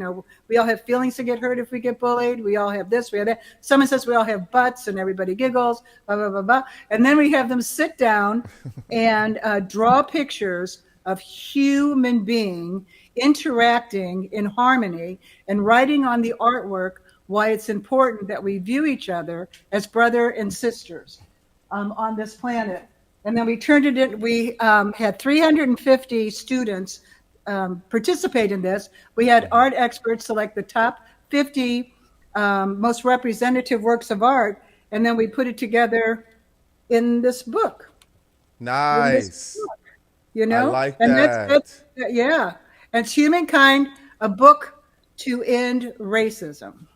B: we all have feelings to get hurt if we get bullied. We all have this, we have that. Someone says we all have butts, and everybody giggles, blah, blah, blah, blah. And then we have them sit down and draw pictures of human being interacting in harmony and writing on the artwork why it's important that we view each other as brother and sisters on this planet. And then we turned it in. We had 350 students participate in this. We had art experts select the top 50 most representative works of art, and then we put it together in this book.
A: Nice.
B: I
A: like
B: and
A: that.
B: Yeah. And it's Humankind, a book to end racism.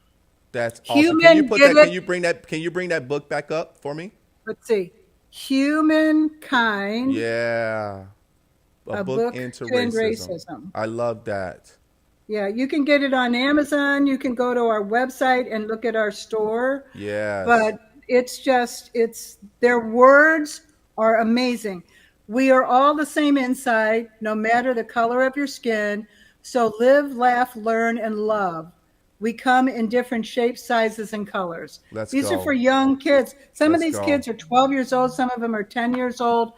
A: That's awesome. Can you bring that book back up for me?
B: Let's see. Humankind.
A: Yeah. A book into racism. I love that.
B: Yeah, you can get it on Amazon. You can go to our website and look at our store.
A: Yes.
B: But their words are amazing. We are all the same inside, no matter the color of your skin. So live, laugh, learn, and love. We come in different shapes, sizes, and colors. These are for young kids. Some of these kids are 12 years old. Some of them are 10 years old.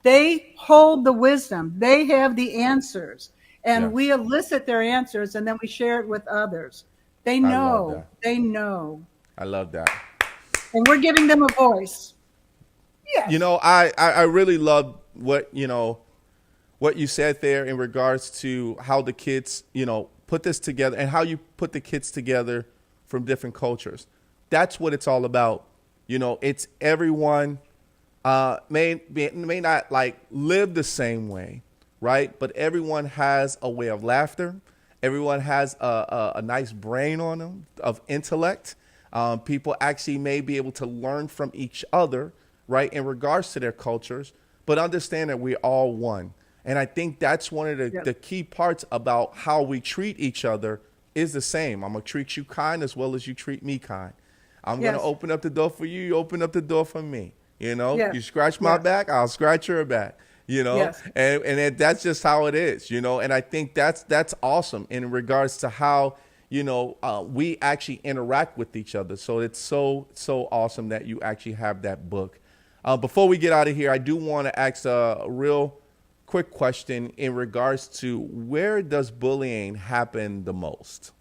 B: They hold the wisdom. They have the answers. And we elicit their answers, and then we share it with others. They know. They know.
A: I love that.
B: And we're giving them a voice. Yes.
A: I really love what you said there in regards to how the kids, put this together and how you put the kids together from different cultures. That's what it's all about. It's everyone may not like live the same way, right? But everyone has a way of laughter. Everyone has a nice brain on them of intellect. People actually may be able to learn from each other, right, in regards to their cultures, but understand that we're all one. And I think that's one of the key parts about how we treat each other is the same. I'm going to treat you kind as well as you treat me kind. I'm going to open up the door for you. You open up the door for me. You scratch my back, I'll scratch your back, and that's just how it is, and I think that's awesome in regards to how, we actually interact with each other. So it's so awesome that you actually have that book. Before we get out of here, I do want to ask a real quick question in regards to where does bullying happen the most?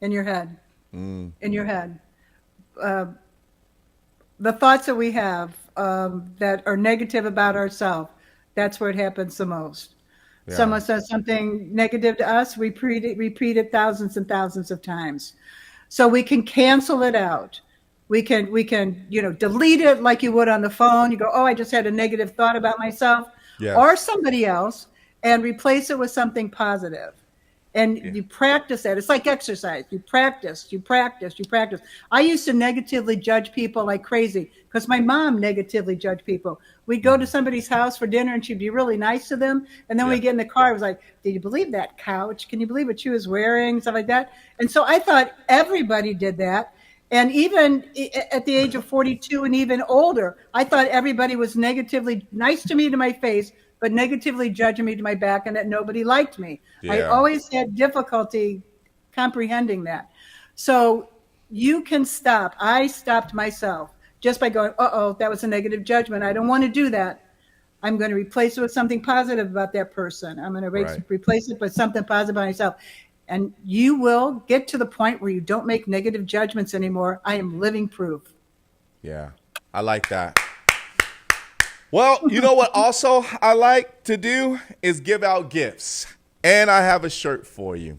B: In your head. In your head. The thoughts that we have that are negative about ourselves, that's where it happens the most. Yeah. Someone says something negative to us, we repeat it thousands and thousands of times. So we can cancel it out. We can, delete it like you would on the phone. You go, oh, I just had a negative thought about myself or somebody else, and replace it with something positive. And you practice that. It's like exercise. You practice. I used to negatively judge people like crazy because my mom negatively judged people. We'd go to somebody's house for dinner and she'd be really nice to them. And then we get in the car, I was like, did you believe that couch? Can you believe what she was wearing? Stuff like that. And so I thought everybody did that. And even at the age of 42 and even older, I thought everybody was negatively nice to me to my face, but negatively judging me to my back, and that nobody liked me. I always had difficulty comprehending that. So you can stop. I stopped myself just by going, that was a negative judgment. I don't want to do that. I'm going to replace it with something positive about that person. I'm going to replace it with something positive about myself. and you will get to the point where you don't make negative judgments anymore. I am living proof.
A: Yeah, I like that. Well, you know what also I like to do is give out gifts. And I have a shirt for you.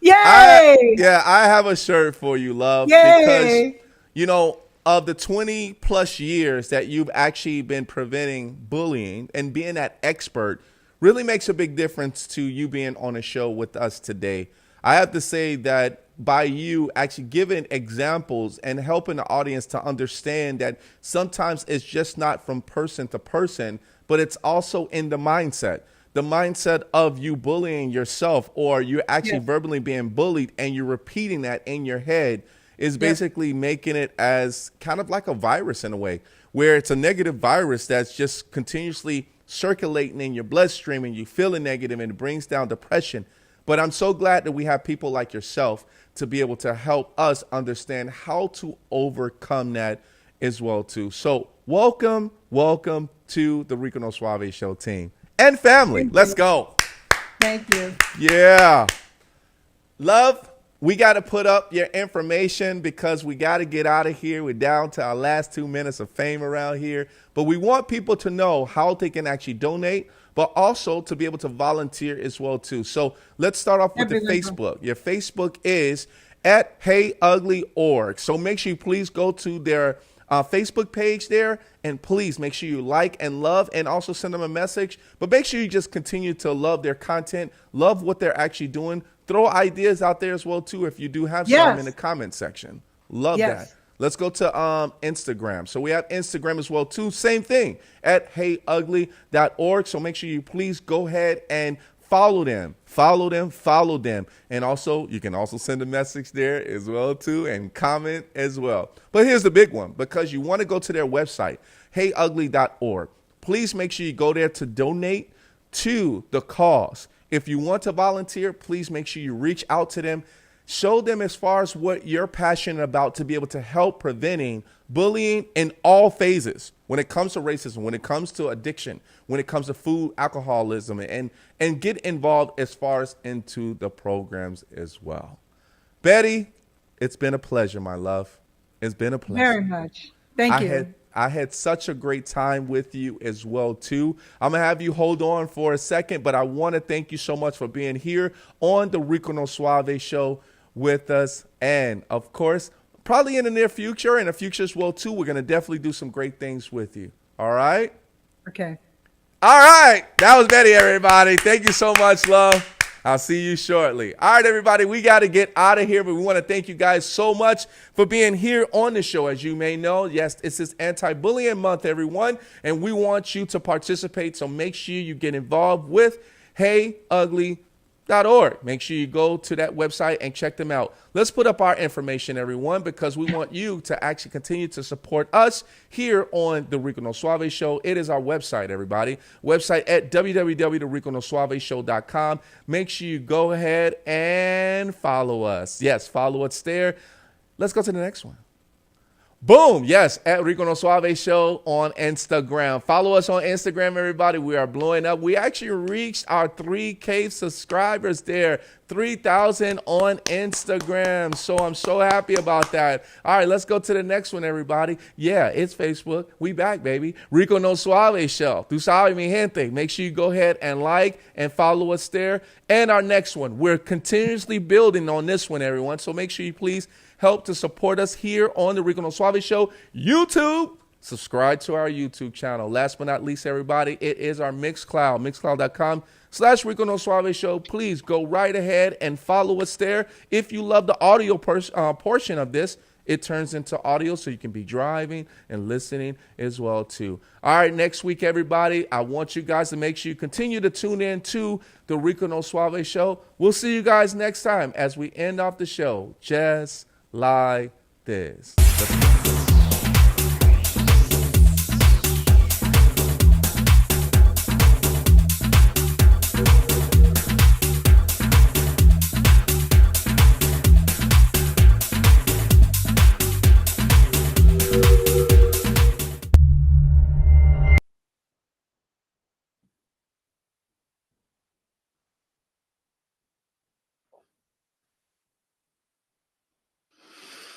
B: Yay!
A: I have a shirt for you, love.
B: Yay!
A: Because, you know, of the 20 plus years that you've actually been preventing bullying and being that expert really makes a big difference to you being on a show with us today. I have to say that by you actually giving examples and helping the audience to understand that sometimes it's just not from person to person, but it's also in the mindset. The mindset of you bullying yourself, or you're actually verbally being bullied and you're repeating that in your head, is basically making it as kind of like a virus in a way, where it's a negative virus that's just continuously circulating in your bloodstream and you feeling negative and it brings down depression. But I'm so glad that we have people like yourself to be able to help us understand how to overcome that as well too. So welcome to the Rico No Suave Show team and family. Let's go.
B: Thank you.
A: Yeah. Love, we got to put up your information because we got to get out of here. We're down to our last 2 minutes of fame around here. But we want people to know how they can actually donate, but also to be able to volunteer as well too. So let's start off with the Facebook. Your Facebook is at Hey U.G.L.Y org. So make sure you please go to their Facebook page there, and please make sure you like and love and also send them a message. But make sure you just continue to love their content, love what they're actually doing. Throw ideas out there as well too if you do have some in the comment section. Love that. Let's go to Instagram. So we have Instagram as well too. Same thing at heyugly.org. So make sure you please go ahead and follow them. And also, you can also send a message there as well too and comment as well. But here's the big one, because you want to go to their website, heyugly.org. Please make sure you go there to donate to the cause. If you want to volunteer, please make sure you reach out to them. Show them as far as what you're passionate about to be able to help preventing bullying in all phases. When it comes to racism, when it comes to addiction, when it comes to food, alcoholism, and get involved as far as into the programs as well. Betty, it's been a pleasure, my love. It's been a pleasure.
B: Very much. Thank you.
A: I had such a great time with you as well, too. I'm going to have you hold on for a second, but I want to thank you so much for being here on the Rico No Suave Show with us. And, of course, probably in the near future and the future as well, too, we're going to definitely do some great things with you. All right?
B: Okay.
A: All right. That was Betty, everybody. Thank you so much, love. I'll see you shortly. All right, everybody, we got to get out of here, but we want to thank you guys so much for being here on the show. As you may know, yes, it's this anti-bullying month, everyone, and we want you to participate, so make sure you get involved with heyugly.org. Make sure you go to that website and check them out. Let's put up our information, everyone, because we want you to actually continue to support us here on the Rico No Suave Show. It is our website, everybody. Website at www.riconosuaveshow.com. Make sure you go ahead and follow us. Yes, follow us there. Let's go to the next one. Boom. Yes, at Rico No Suave Show on Instagram. Follow us on Instagram, everybody. We are blowing up. We actually reached our 3K subscribers there. 3,000 on Instagram. So I'm so happy about that. All right, let's go to the next one, everybody. Yeah, it's Facebook. We back, baby. Rico No Suave Show. Tu sabe, mi gente. Make sure you go ahead and like and follow us there. And our next one. We're continuously building on this one, everyone. So make sure you please help to support us here on the Rico No Suave Show YouTube. Subscribe to our YouTube channel. Last but not least, everybody, it is our Mixcloud, mixcloud.com/Rico No Suave Show. Please go right ahead and follow us there. If you love the audio portion of this, it turns into audio so you can be driving and listening as well too. All right, next week, everybody, I want you guys to make sure you continue to tune in to the Rico No Suave Show. We'll see you guys next time as we end off the show just like this.